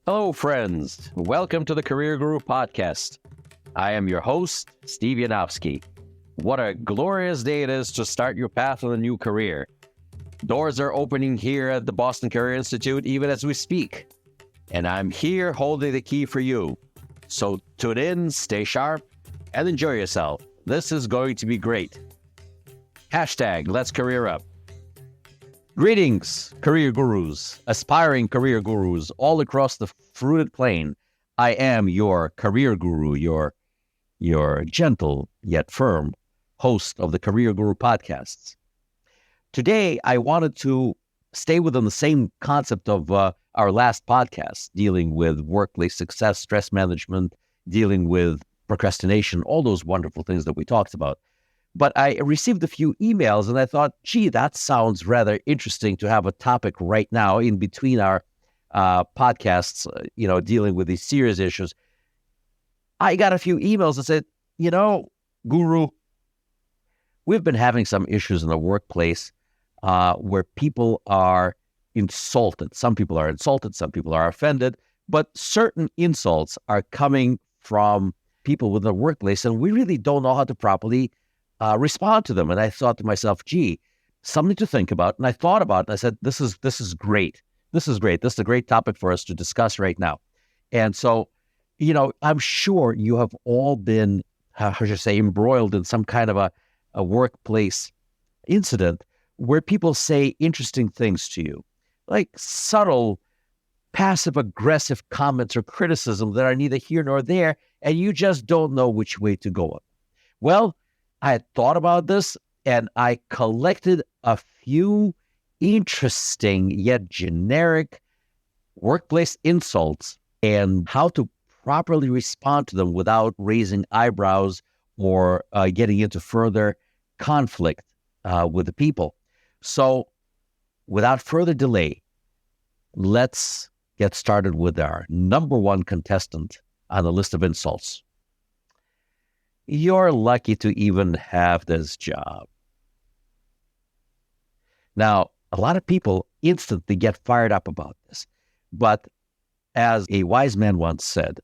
Hello, friends. Welcome to the Career Guru Podcast. I am your host, Steve Yanovsky. What a glorious day it is to start your path on a new career. Doors are opening here at the Boston Career Institute even as we speak. And I'm here holding the key for you. So tune in, stay sharp, and enjoy yourself. This is going to be great. Hashtag Let's Career Up. Greetings, career gurus, aspiring career gurus all across the fruited plain. I am your career guru, your gentle yet firm host of the Career Guru podcasts. Today, I wanted to stay within the same concept of our last podcast, dealing with workplace success, stress management, dealing with procrastination, all those wonderful things that we talked about. But I received a few emails and I thought, gee, that sounds rather interesting to have a topic right now in between our podcasts, dealing with these serious issues. I got a few emails that said, Guru, we've been having some issues in the workplace where people are insulted. Some people are insulted, some people are offended, but certain insults are coming from people within the workplace and we really don't know how to properly respond to them. And I thought to myself, gee, something to think about. And I thought about it and I said, this is great. This is great. This is a great topic for us to discuss right now. And so, I'm sure you have all been, embroiled in some kind of a workplace incident where people say interesting things to you, like subtle, passive-aggressive comments or criticism that are neither here nor there, and you just don't know which way to go. Well, I had thought about this and I collected a few interesting yet generic workplace insults and how to properly respond to them without raising eyebrows or getting into further conflict with the people. So without further delay, let's get started with our number one contestant on the list of insults. You're lucky to even have this job. Now, a lot of people instantly get fired up about this. But as a wise man once said,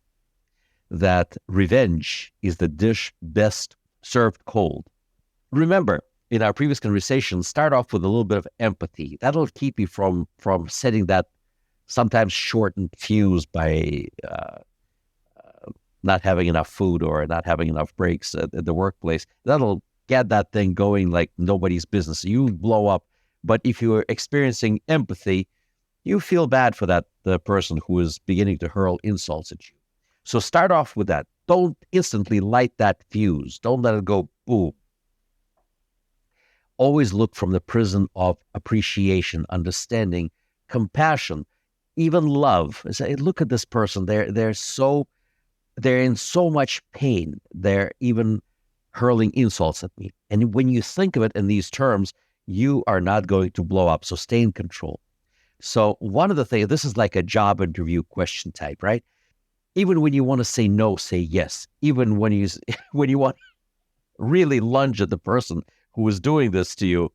that revenge is the dish best served cold. Remember, in our previous conversation, start off with a little bit of empathy. That'll keep you from setting that sometimes shortened fuse by not having enough food or not having enough breaks at the workplace. That'll get that thing going like nobody's business. You blow up. But if you're experiencing empathy, you feel bad for the person who is beginning to hurl insults at you. So start off with that. Don't instantly light that fuse. Don't let it go boom. Always look from the prism of appreciation, understanding, compassion, even love. Say, look at this person. They're in so much pain. They're even hurling insults at me. And when you think of it in these terms, you are not going to blow up. So stay in control. So one of the things, this is like a job interview question type, right? Even when you want to say no, say yes. Even when you want to really lunge at the person who is doing this to you,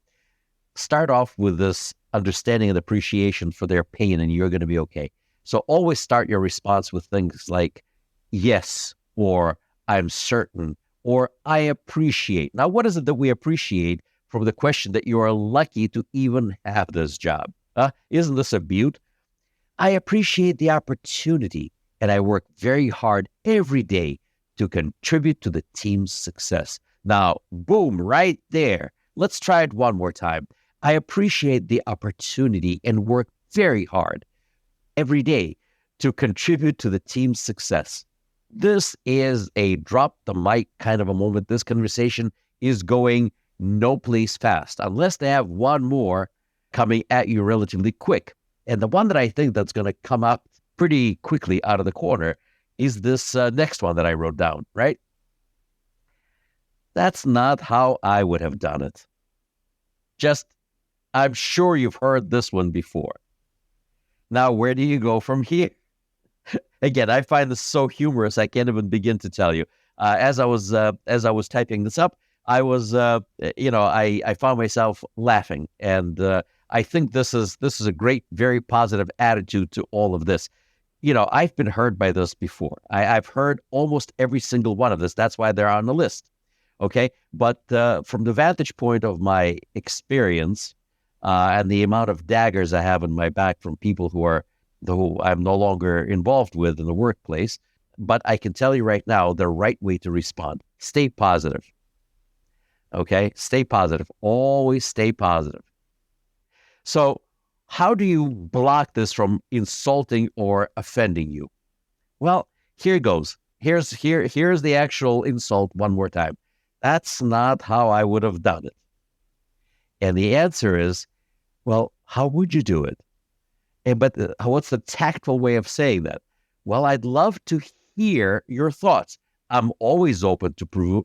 start off with this understanding and appreciation for their pain, and you're going to be okay. So always start your response with things like, yes, or I'm certain, or I appreciate. Now, what is it that we appreciate from the question that you are lucky to even have this job? Isn't this a beaut? I appreciate the opportunity, and I work very hard every day to contribute to the team's success. Now, boom, right there. Let's try it one more time. I appreciate the opportunity and work very hard every day to contribute to the team's success. This is a drop the mic kind of a moment. This conversation is going no place fast unless they have one more coming at you relatively quick. And the one that I think that's going to come up pretty quickly out of the corner is this next one that I wrote down, right? That's not how I would have done it. I'm sure you've heard this one before. Now, where do you go from here? Again, I find this so humorous, I can't even begin to tell you. As I was typing this up, I was, I found myself laughing, and I think this is a great, very positive attitude to all of this. I've been hurt by this before. I've heard almost every single one of this. That's why they're on the list. Okay. But from the vantage point of my experience and the amount of daggers I have in my back from people who I'm no longer involved with in the workplace, but I can tell you right now, the right way to respond, stay positive. Okay. Stay positive. Always stay positive. So how do you block this from insulting or offending you? Well, here goes. Here's the actual insult one more time. That's not how I would have done it. And the answer is, well, how would you do it? But what's the tactful way of saying that? Well, I'd love to hear your thoughts. I'm always open to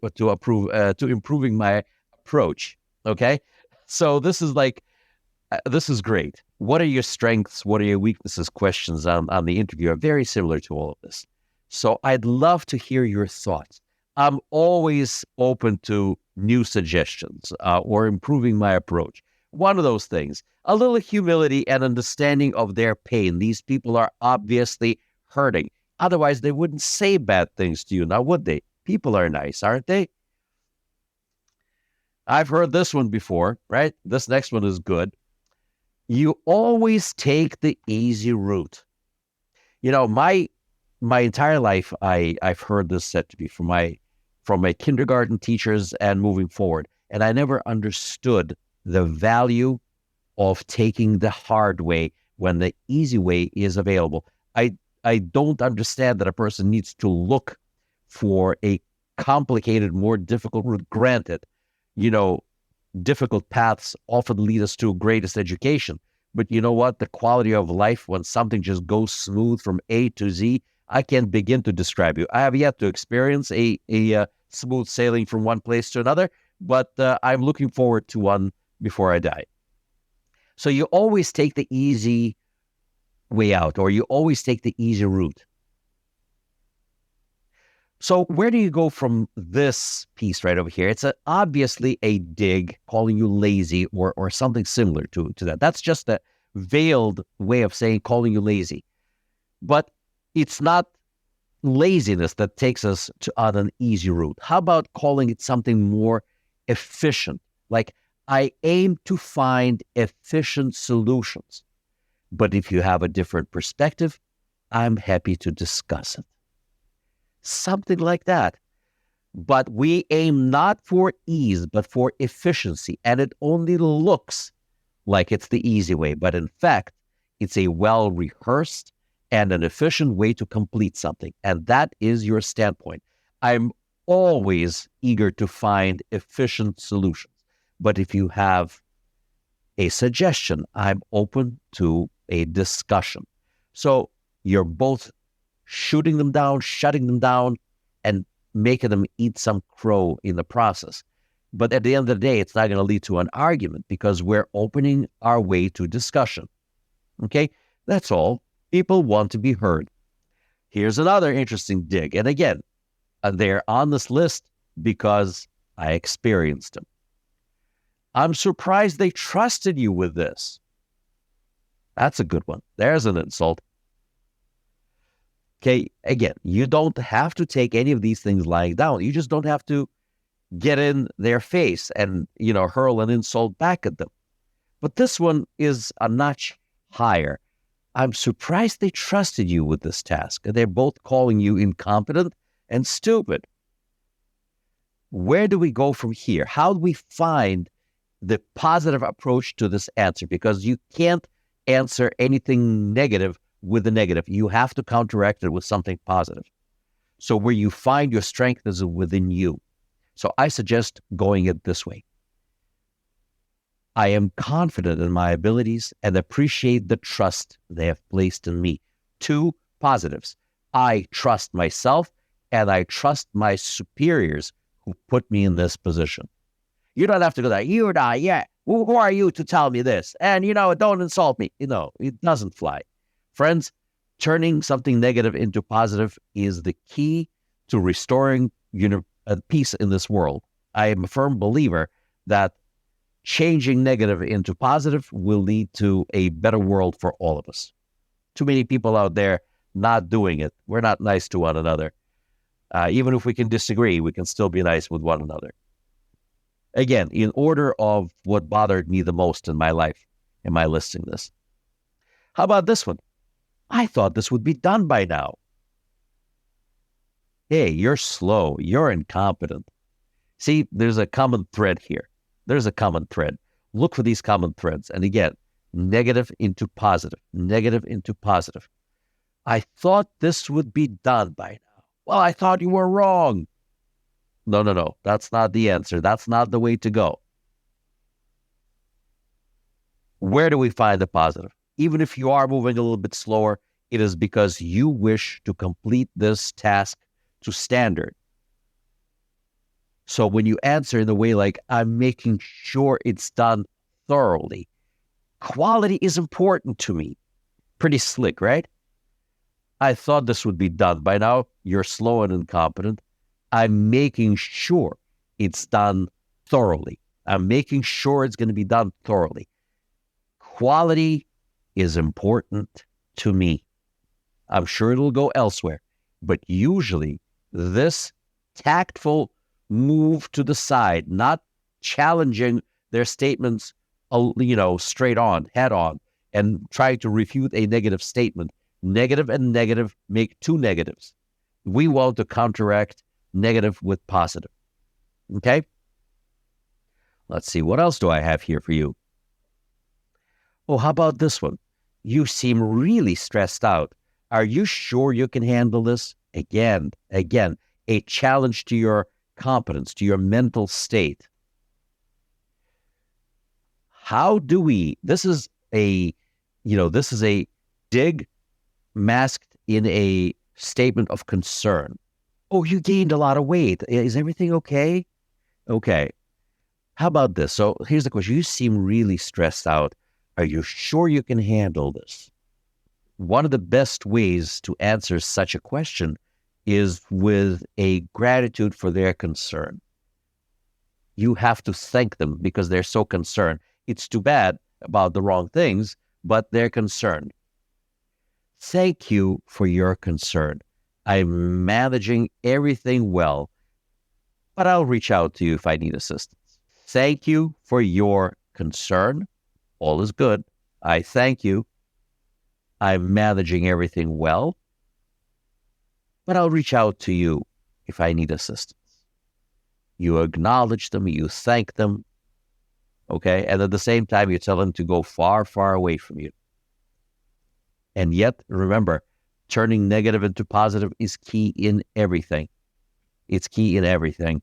improving my approach. Okay, so this is great. What are your strengths? What are your weaknesses? Questions on the interview are very similar to all of this. So I'd love to hear your thoughts. I'm always open to new suggestions or improving my approach. One of those things, a little humility and understanding of their pain. These people are obviously hurting. Otherwise, they wouldn't say bad things to you, now would they? People are nice, aren't they? I've heard this one before, right? This next one is good. You always take the easy route. My entire life, I've heard this said to me from my kindergarten teachers and moving forward, and I never understood the value of taking the hard way when the easy way is available. I don't understand that a person needs to look for a complicated, more difficult route. Granted, difficult paths often lead us to greatest education. But you know what? The quality of life when something just goes smooth from A to Z, I can't begin to describe you. I have yet to experience a smooth sailing from one place to another, but I'm looking forward to one before I die. So you always take the easy way out, or you always take the easy route. So where do you go from this piece right over here? It's obviously a dig, calling you lazy or something similar to that. That's just a veiled way of saying calling you lazy. But it's not laziness that takes us on an easy route. How about calling it something more efficient? Like, I aim to find efficient solutions. But if you have a different perspective, I'm happy to discuss it. Something like that. But we aim not for ease, but for efficiency. And it only looks like it's the easy way. But in fact, it's a well-rehearsed and an efficient way to complete something. And that is your standpoint. I'm always eager to find efficient solutions. But if you have a suggestion, I'm open to a discussion. So you're both shooting them down, shutting them down, and making them eat some crow in the process. But at the end of the day, it's not going to lead to an argument because we're opening our way to discussion. Okay? That's all. People want to be heard. Here's another interesting dig. And again, they're on this list because I experienced them. I'm surprised they trusted you with this. That's a good one. There's an insult. Okay, again, you don't have to take any of these things lying down. You just don't have to get in their face and, hurl an insult back at them. But this one is a notch higher. I'm surprised they trusted you with this task. They're both calling you incompetent and stupid. Where do we go from here? How do we find the positive approach to this answer? Because you can't answer anything negative with a negative. You have to counteract it with something positive. So where you find your strength is within you. So I suggest going it this way. I am confident in my abilities and appreciate the trust they have placed in me. 2 positives. I trust myself and I trust my superiors who put me in this position. You don't have to go there. You're not, yeah. Who are you to tell me this? And, don't insult me. It doesn't fly. Friends, turning something negative into positive is the key to restoring peace in this world. I am a firm believer that changing negative into positive will lead to a better world for all of us. Too many people out there not doing it. We're not nice to one another. Even if we can disagree, we can still be nice with one another. Again, in order of what bothered me the most in my life, am I listing this? How about this one? I thought this would be done by now. Hey, you're slow. You're incompetent. See, there's a common thread here. There's a common thread. Look for these common threads. And again, negative into positive, negative into positive. I thought this would be done by now. Well, I thought you were wrong. No. That's not the answer. That's not the way to go. Where do we find the positive? Even if you are moving a little bit slower, it is because you wish to complete this task to standard. So when you answer in the way like, I'm making sure it's done thoroughly, quality is important to me. Pretty slick, right? I thought this would be done by now. You're slow and incompetent. I'm making sure it's done thoroughly. I'm making sure it's going to be done thoroughly. Quality is important to me. I'm sure it'll go elsewhere. But usually this tactful move to the side, not challenging their statements, straight on, head on, and trying to refute a negative statement. Negative and negative make two negatives. We want to counteract negative with positive. Okay? Let's see. What else do I have here for you? Oh, how about this one? You seem really stressed out. Are you sure you can handle this? Again, a challenge to your competence, to your mental state. How do we, this is a dig masked in a statement of concern. Oh, you gained a lot of weight. Is everything okay? Okay. How about this? So here's the question. You seem really stressed out. Are you sure you can handle this? One of the best ways to answer such a question is with a gratitude for their concern. You have to thank them because they're so concerned. It's too bad about the wrong things, but they're concerned. Thank you for your concern. I'm managing everything well, but I'll reach out to you if I need assistance. Thank you for your concern. All is good. I thank you. I'm managing everything well, but I'll reach out to you if I need assistance. You acknowledge them, you thank them, okay? And at the same time, you tell them to go far, far away from you. And yet, remember, turning negative into positive is key in everything. It's key in everything.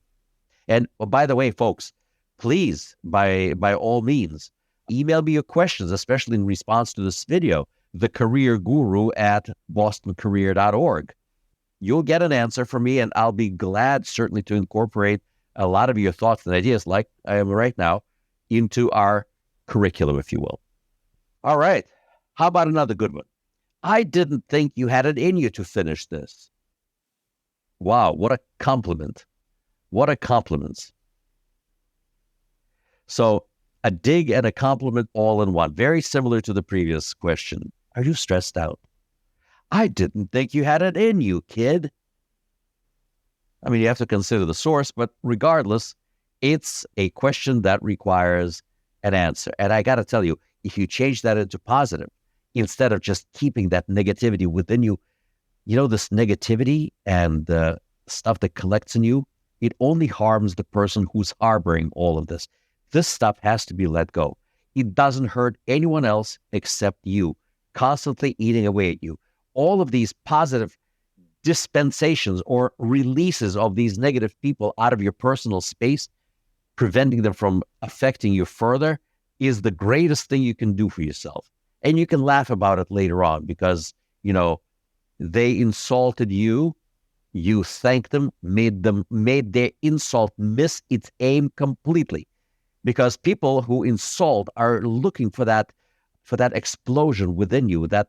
And by the way, folks, please, by all means, email me your questions, especially in response to this video, thecareerguru@bostoncareer.org. You'll get an answer from me, and I'll be glad certainly to incorporate a lot of your thoughts and ideas, like I am right now, into our curriculum, if you will. All right. How about another good one? I didn't think you had it in you to finish this. Wow, what a compliment. What a compliment. So a dig and a compliment all in one. Very similar to the previous question. Are you stressed out? I didn't think you had it in you, kid. I mean, you have to consider the source, but regardless, it's a question that requires an answer. And I got to tell you, if you change that into positive, instead of just keeping that negativity within you, this negativity and the stuff that collects in you, it only harms the person who's harboring all of this. This stuff has to be let go. It doesn't hurt anyone else except you, constantly eating away at you. All of these positive dispensations or releases of these negative people out of your personal space, preventing them from affecting you further, is the greatest thing you can do for yourself. And you can laugh about it later on because, they insulted you. You thanked them, made their insult miss its aim completely. Because people who insult are looking for that explosion within you, that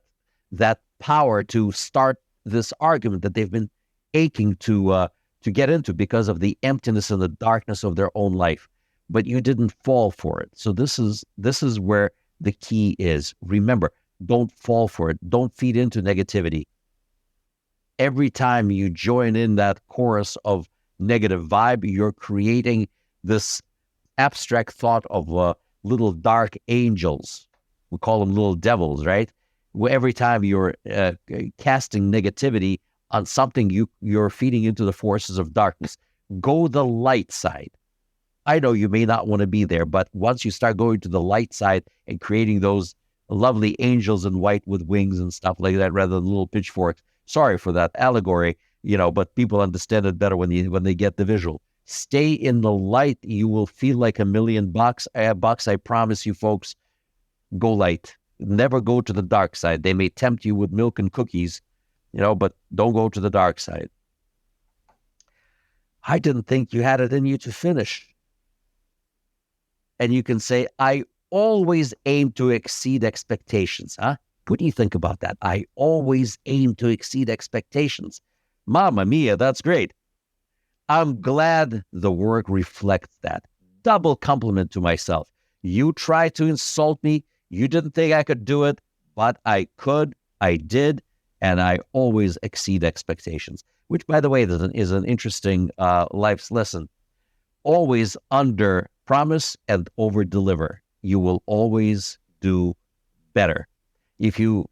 power to start this argument that they've been aching to get into because of the emptiness and the darkness of their own life. But you didn't fall for it. So this is where the key is. Remember, don't fall for it. Don't feed into negativity. Every time you join in that chorus of negative vibe, you're creating this abstract thought of little dark angels. We call them little devils, right? Where every time you're casting negativity on something, you're feeding into the forces of darkness. Go the light side. I know you may not want to be there, but once you start going to the light side and creating those lovely angels in white with wings and stuff like that, rather than little pitchforks. Sorry for that allegory, but people understand it better when they get the visual. Stay in the light. You will feel like $1,000,000. I promise you, folks. Go light. Never go to the dark side. They may tempt you with milk and cookies, but don't go to the dark side. I didn't think you had it in you to finish. And you can say, I always aim to exceed expectations, huh? What do you think about that? I always aim to exceed expectations. Mamma mia, that's great. I'm glad the work reflects that. Double compliment to myself. You tried to insult me. You didn't think I could do it, but I could, I did, and I always exceed expectations, which, by the way, is an interesting life's lesson. Always under promise and over deliver. You will always do better. If you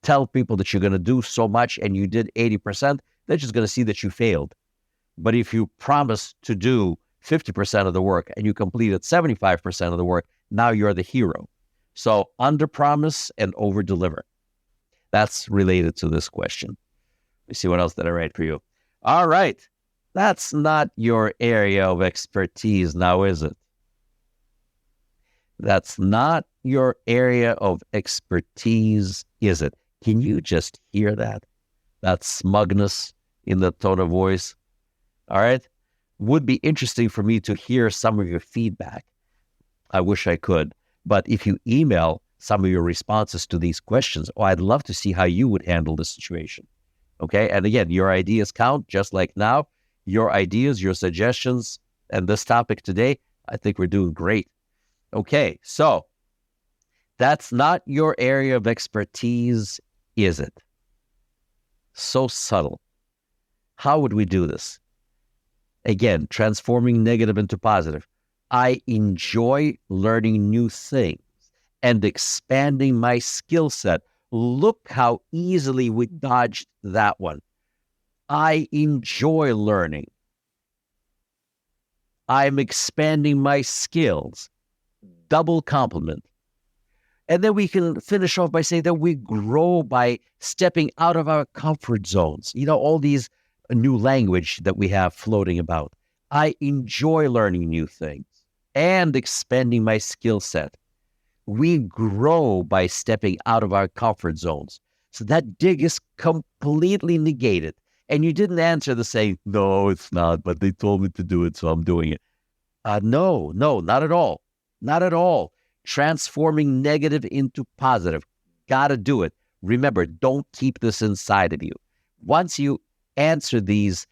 tell people that you're going to do so much and you did 80%, they're just going to see that you failed. But if you promise to do 50% of the work and you completed 75% of the work, now you're the hero. So under promise and over deliver. That's related to this question. Let me see what else did I write for you. All right. That's not your area of expertise now, is it? That's not your area of expertise, is it? Can you just hear that? That smugness in the tone of voice? All right. Would be interesting for me to hear some of your feedback. I wish I could. But if you email some of your responses to these questions, I'd love to see how you would handle the situation. Okay. And again, your ideas count just like now. Your ideas, your suggestions, and this topic today, I think we're doing great. Okay. So that's not your area of expertise, is it? So subtle. How would we do this? Again, transforming negative into positive. I enjoy learning new things and expanding my skill set. Look how easily we dodged that one. I enjoy learning. I'm expanding my skills. Double compliment. And then we can finish off by saying that we grow by stepping out of our comfort zones. All these new language that we have floating about. I enjoy learning new things and expanding my skill set. We grow by stepping out of our comfort zones. So that dig is completely negated. And you didn't answer the saying, no, it's not, but they told me to do it, so I'm doing it. No, not at all. Not at all. Transforming negative into positive. Gotta do it. Remember, don't keep this inside of you. Once you answer these,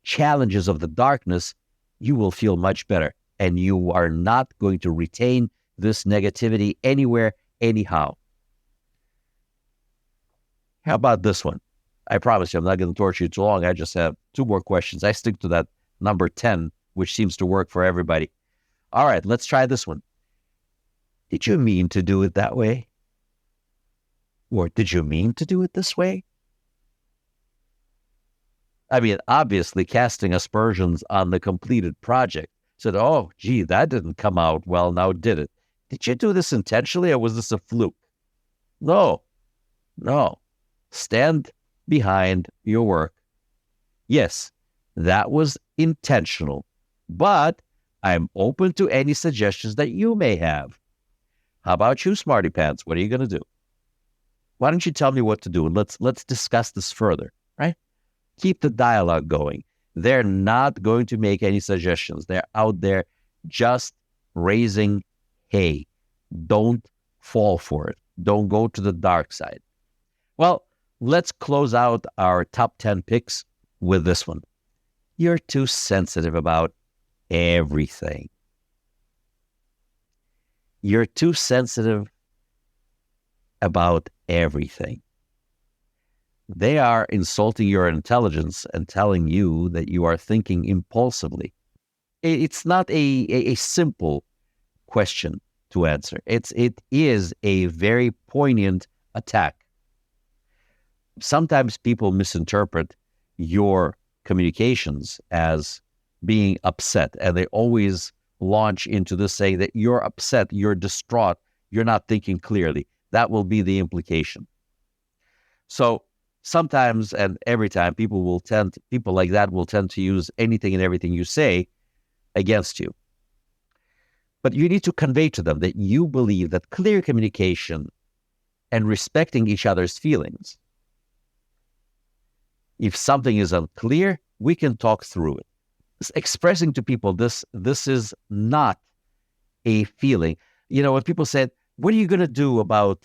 challenges of the darkness, you will feel much better. And you are not going to retain this negativity anywhere, anyhow. How about this one? I promise you, I'm not going to torture you too long. I just have 2 more questions. I stick to that number 10, which seems to work for everybody. All right, let's try this one. Did you mean to do it that way? Or did you mean to do it this way? I mean, obviously casting aspersions on the completed project. Said, oh, gee, that didn't come out well, now did it? Did you do this intentionally or was this a fluke? No. Stand behind your work. Yes, that was intentional, but I'm open to any suggestions that you may have. How about you, Smarty Pants? What are you going to do? Why don't you tell me what to do? And let's discuss this further, right? Keep the dialogue going. They're not going to make any suggestions. They're out there just raising hay. Don't fall for it. Don't go to the dark side. Well, let's close out our top 10 picks with this one. You're too sensitive about everything. You're too sensitive about everything. They are insulting your intelligence and telling you that you are thinking impulsively. It's not a simple question to answer. It is a very poignant attack. Sometimes people misinterpret your communications as being upset, and they always launch into this saying that you're upset, you're distraught, you're not thinking clearly. That will be the implication. So sometimes and every time people like that will tend to use anything and everything you say against you. But you need to convey to them that you believe that clear communication and respecting each other's feelings. If something is unclear, we can talk through it. Expressing to people this is not a feeling. When people said, what are you going to do about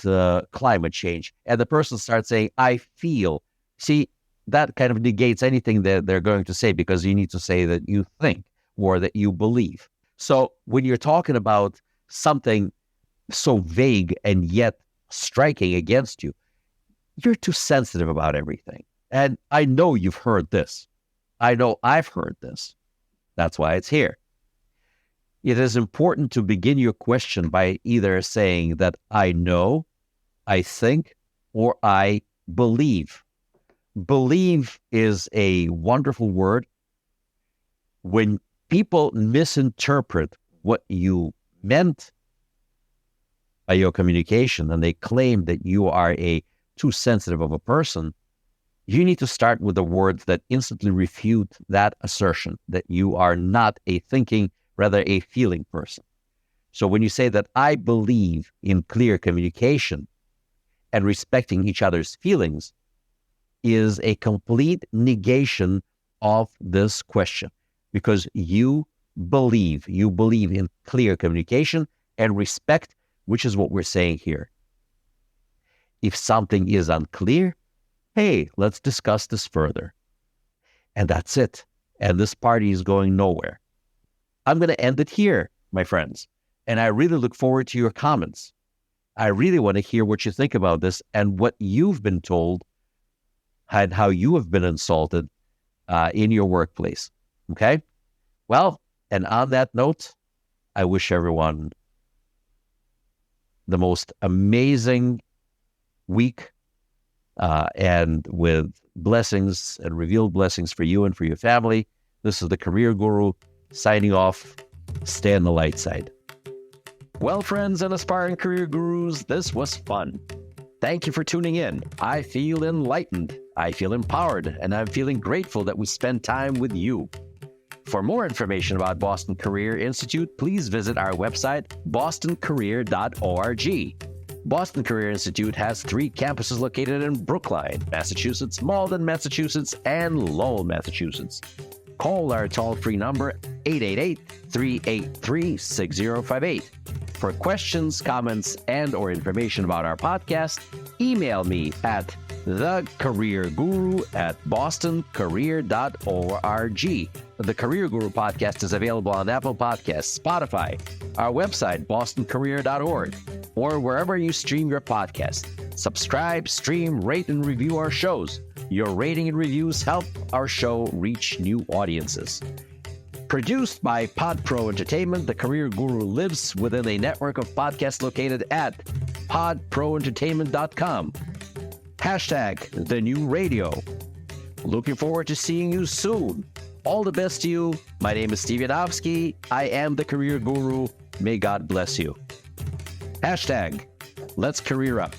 climate change? And the person starts saying, I feel. See, that kind of negates anything that they're going to say, because you need to say that you think or that you believe. So when you're talking about something so vague and yet striking against you, you're too sensitive about everything. And I know you've heard this. I know I've heard this. That's why it's here. It is important to begin your question by either saying that I know, I think, or I believe. Believe is a wonderful word. When people misinterpret what you meant by your communication and they claim that you are too sensitive of a person, you need to start with the words that instantly refute that assertion, that you are not a thinking, rather a feeling person. So when you say that I believe in clear communication and respecting each other's feelings, is a complete negation of this question, because you believe in clear communication and respect, which is what we're saying here. If something is unclear, hey, let's discuss this further. And that's it. And this party is going nowhere. I'm going to end it here, my friends. And I really look forward to your comments. I really want to hear what you think about this and what you've been told and how you have been insulted in your workplace. Okay? Well, and on that note, I wish everyone the most amazing week, and with blessings and revealed blessings for you and for your family. This is the Career Guru signing off. Stay on the light side. Well, friends and aspiring career gurus, this was fun. Thank you for tuning in. I feel enlightened, I feel empowered, and I'm feeling grateful that we spend time with you. For more information about Boston Career Institute, please visit our website, bostoncareer.org. Boston Career Institute has 3 campuses located in Brookline, Massachusetts, Malden, Massachusetts, and Lowell, Massachusetts. Call our toll-free number, 888-383-6058. For questions, comments, and or information about our podcast, email me at thecareerguru@bostoncareer.org. The Career Guru podcast is available on Apple Podcasts, Spotify, our website, bostoncareer.org, or wherever you stream your podcast. Subscribe, stream, rate, and review our shows. Your rating and reviews help our show reach new audiences. Produced by PodPro Entertainment, the Career Guru lives within a network of podcasts located at podproentertainment.com. #TheNewRadio. Looking forward to seeing you soon. All the best to you. My name is Yanovsky. I am the Career Guru. May God bless you. #Let's Career Up.